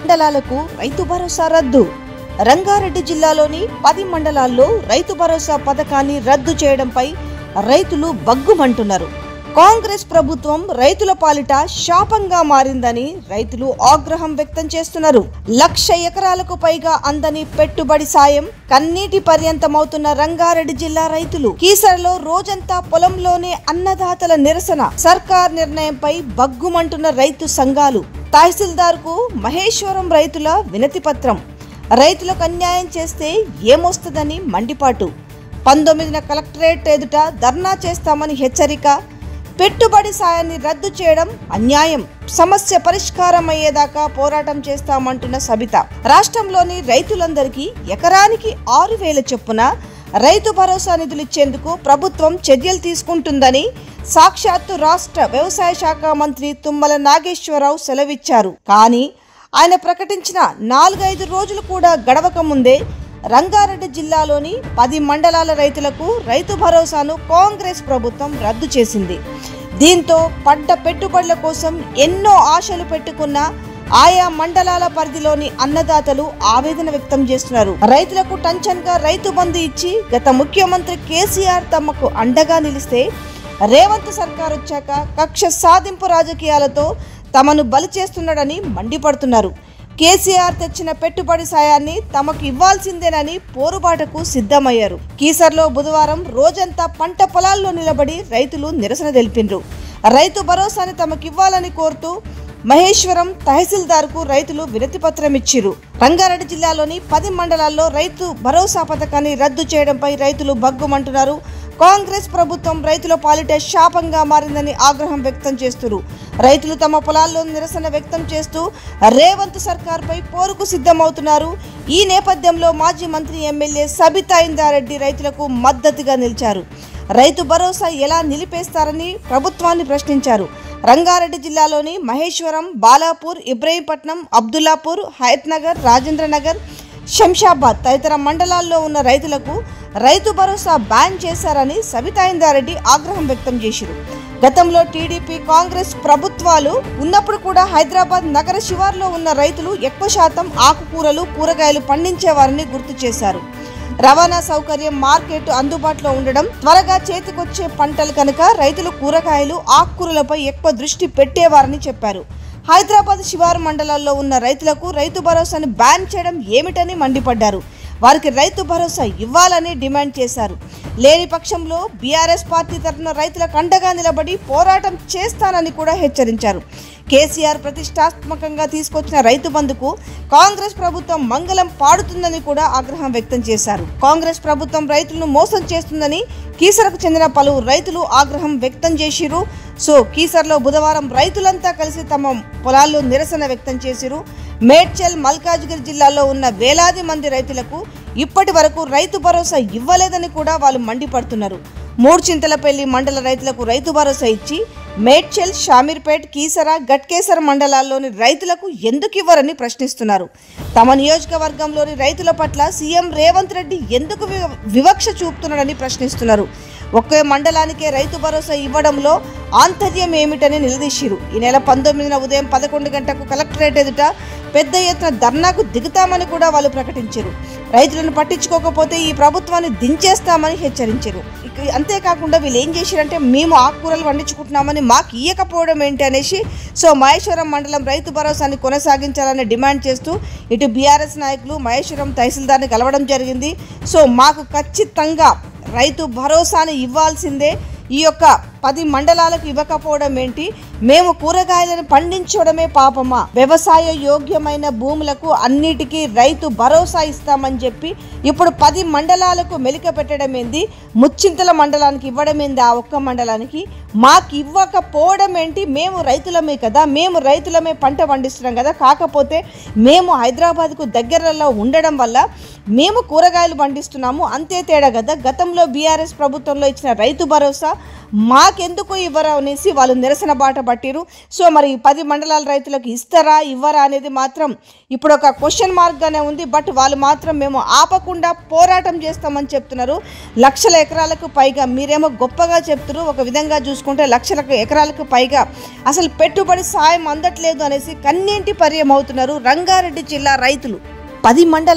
మండలాలకు రైతు భరోసా రద్దు. రంగారెడ్డి జిల్లాలోని 10 మండలాల్లో రైతు భరోసా పథకాన్ని రద్దు చేయడంపై రైతులు బగ్గుమంటున్నారు. కాంగ్రెస్ ప్రభుత్వం రైతుల పాలిట శాపంగా మారిందని రైతులు ఆగ్రహం వ్యక్తం చేస్తున్నారు. 1,00,000 ఎకరాలకు పైగా అందని పెట్టుబడి సాయం కన్నీటి పర్యంతమవుతున్న రంగారెడ్డి జిల్లా రైతులు. కీసరలో రోజంతా పొలంలోనే అన్నదాతల నిరసన. సర్కార్ నిర్ణయంపై బగ్గుమంటున్న రైతు సంఘాలు. తహసీల్దార్కు మహేశ్వరం రైతుల వినతి పత్రం. రైతులకు అన్యాయం చేస్తే ఏమొస్తుందని మండిపాటు. 19న కలెక్టరేట్ ఎదుట ధర్నా చేస్తామని హెచ్చరిక. పెట్టుబడి సాయాన్ని రద్దు చేయడం అన్యాయం. సమస్య పరిష్కారం అయ్యేదాకా పోరాటం చేస్తామంటున్న సబిత. రాష్ట్రంలోని రైతులందరికీ ఎకరానికి 6,000 చొప్పున రైతు భరోసా నిధులిచ్చేందుకు ప్రభుత్వం చర్యలు తీసుకుంటుందని సాక్షాత్తు రాష్ట్ర వ్యవసాయ శాఖ మంత్రి తుమ్మల నాగేశ్వరరావు సెలవిచ్చారు. కానీ ఆయన ప్రకటించిన 4-5 రోజులు కూడా గడవక ముందే రంగారెడ్డి జిల్లాలోని 10 మండలాల రైతులకు రైతు భరోసాను కాంగ్రెస్ ప్రభుత్వం రద్దు చేసింది. దీంతో పడ్డ పెట్టుబడుల కోసం ఎన్నో ఆశలు పెట్టుకున్న ఆయా మండలాల పరిధిలోని అన్నదాతలు ఆవేదన వ్యక్తం చేస్తున్నారు. రైతులకు టంచన్గా రైతు బంధు ఇచ్చి గత ముఖ్యమంత్రి కేసీఆర్ తమకు అండగా నిలిస్తే రేవంత్ సర్కార్ వచ్చాక కక్ష సాధింపు రాజకీయాలతో తమను బలి చేస్తున్నాడని మండిపడుతున్నారు. కేసీఆర్ తెచ్చిన పెట్టుబడి సాయాన్ని తమకు ఇవ్వాల్సిందేనని పోరుబాటకు సిద్ధమయ్యారు. కీసర్లో బుధవారం రోజంతా పంట పొలాల్లో నిలబడి రైతులు నిరసన తెలిపిండ్రు. రైతు భరోసాని తమకివ్వాలని కోరుతూ మహేశ్వరం తహసీల్దార్కు రైతులు వినతి పత్రం ఇచ్చిరు. రంగారెడ్డి జిల్లాలోని 10 మండలాల్లో రైతు భరోసా పథకాన్ని రద్దు చేయడంపై రైతులు బగ్గుమంటున్నారు. కాంగ్రెస్ ప్రభుత్వం రైతుల పాలిట శాపంగా మారిందని ఆగ్రహం వ్యక్తం చేస్తున్నారు. రైతులు తమ పొలాల్లో నిరసన వ్యక్తం చేస్తూ రేవంత్ సర్కార్పై పోరుకు సిద్ధమవుతున్నారు. ఈ నేపథ్యంలో మాజీ మంత్రి ఎమ్మెల్యే సబితా ఇందారెడ్డి రైతులకు మద్దతుగా నిలిచారు. రైతు భరోసా ఎలా నిలిపేస్తారని ప్రభుత్వాన్ని ప్రశ్నించారు. రంగారెడ్డి జిల్లాలోని మహేశ్వరం, బాలాపూర్, ఇబ్రహీంపట్నం, అబ్దుల్లాపూర్, హయత్నగర్, రాజేంద్రనగర్, శంషాబాద్ తదితర మండలాల్లో ఉన్న రైతులకు రైతు భరోసా బ్యాన్ చేశారని సబితా ఇందారెడ్డి ఆగ్రహం వ్యక్తం చేశారు. గతంలో టీడీపీ, కాంగ్రెస్ ప్రభుత్వాలు ఉన్నప్పుడు కూడా హైదరాబాద్ నగర శివార్లో ఉన్న రైతులు ఎక్కువ శాతం ఆకుకూరలు, కూరగాయలు పండించేవారని గుర్తు చేశారు. రవాణా సౌకర్యం, మార్కెట్ అందుబాటులో ఉండడం, త్వరగా చేతికొచ్చే పంటలు కనుక రైతులు కూరగాయలు, ఆకుకూరలపై ఎక్కువ దృష్టి పెట్టేవారని చెప్పారు. హైదరాబాద్ శివారు మండలాల్లో ఉన్న రైతులకు రైతు భరోసాను బ్యాన్ చేయడం ఏమిటని మండిపడ్డారు. వారికి రైతు భరోసా ఇవ్వాలని డిమాండ్ చేశారు. లేని పక్షంలో బీఆర్ఎస్ పార్టీ తరఫున రైతులకు అండగా నిలబడి పోరాటం చేస్తానని కూడా హెచ్చరించారు. కేసీఆర్ ప్రతిష్టాత్మకంగా తీసుకొచ్చిన రైతు బంధుకు కాంగ్రెస్ ప్రభుత్వం మంగళం పాడుతుందని కూడా ఆగ్రహం వ్యక్తం చేశారు. కాంగ్రెస్ ప్రభుత్వం రైతులను మోసం చేస్తుందని కీసరకు చెందిన పలువురు రైతులు ఆగ్రహం వ్యక్తం చేసిరు. కీసర్లో బుధవారం రైతులంతా కలిసి తమ పొలాల్లో నిరసన వ్యక్తం చేసిరు. మేడ్చల్, మల్కాజ్గిరి జిల్లాలో ఉన్న వేలాది మంది రైతులకు ఇప్పటి వరకు రైతు భరోసా ఇవ్వలేదని కూడా వాళ్ళు మండిపడుతున్నారు. మూడ్చింతలపల్లి మండల రైతులకు రైతు భరోసా ఇచ్చి మేడ్చల్, షామీర్పేట్, కీసర, గట్కేసర్ మండలాల్లోని రైతులకు ఎందుకు ఇవ్వరని ప్రశ్నిస్తున్నారు. తమ నియోజకవర్గంలోని రైతుల పట్ల సీఎం రేవంత్ రెడ్డి ఎందుకు వివక్ష చూపుతున్నాడని ప్రశ్నిస్తున్నారు. ఒకే మండలానికే రైతు భరోసా ఇవ్వడంలో ఆంతర్యం ఏమిటని నిలదీశారు. ఈ నెల 19న ఉదయం 11 గంటలకు కలెక్టరేట్ ఎదుట పెద్ద ఎత్తున ధర్నాకు దిగుతామని కూడా వాళ్ళు ప్రకటించారు. రైతులను పట్టించుకోకపోతే ఈ ప్రభుత్వాన్ని దించేస్తామని హెచ్చరించారు. అంతేకాకుండా వీళ్ళు ఏం చేశారంటే, మేము ఆకుకూరలు పండించుకుంటున్నామని మాకు ఇయ్యకపోవడం ఏంటి అనేసి మహేశ్వరం మండలం రైతు భరోసాని కొనసాగించాలని డిమాండ్ చేస్తూ ఇటు బీఆర్ఎస్ నాయకులు మహేశ్వరం తహసీల్దార్ని కలవడం జరిగింది. మాకు ఖచ్చితంగా రైతు భరోసాని ఇవ్వాల్సిందే. ఈ యొక్క 10 మండలాలకు ఇవ్వకపోవడం ఏంటి? మేము కూరగాయలను పండించడమే పాపమా? వ్యవసాయ యోగ్యమైన భూములకు అన్నిటికీ రైతు భరోసా ఇస్తామని చెప్పి ఇప్పుడు 10 మండలాలకు మెలిక పెట్టడం ఏంది? ముచ్చింతల మండలానికి ఇవ్వడం ఏంది? ఆ ఒక్క మండలానికి మాకు ఇవ్వకపోవడం ఏంటి? మేము రైతులమే కదా, మేము రైతులమే పంట పండిస్తున్నాం కదా. కాకపోతే మేము హైదరాబాద్కు దగ్గరలో ఉండడం వల్ల మేము కూరగాయలు పండిస్తున్నాము, అంతే తేడా కదా. గతంలో బీఆర్ఎస్ ప్రభుత్వంలో ఇచ్చిన రైతు భరోసా మాకెందుకు ఇవ్వరా అనేసి వాళ్ళు నిరసన బాట పట్టిరు. సో మరి 10 మండలాల రైతులకు ఇస్తారా ఇవ్వరా అనేది మాత్రం ఇప్పుడు ఒక క్వశ్చన్ మార్క్గానే ఉంది. బట్ వాళ్ళు మాత్రం మేము ఆపకుండా పోరాటం చేస్తామని చెప్తున్నారు. లక్షల ఎకరాలకు పైగా, మీరేమో గొప్పగా చెప్తున్నారు, ఒక విధంగా చూసుకుంటే లక్షల ఎకరాలకు పైగా అసలు పెట్టుబడి సాయం అందట్లేదు అనేసి కన్నీటి పర్యం అవుతున్నారు రంగారెడ్డి జిల్లా రైతులు. 10 మండల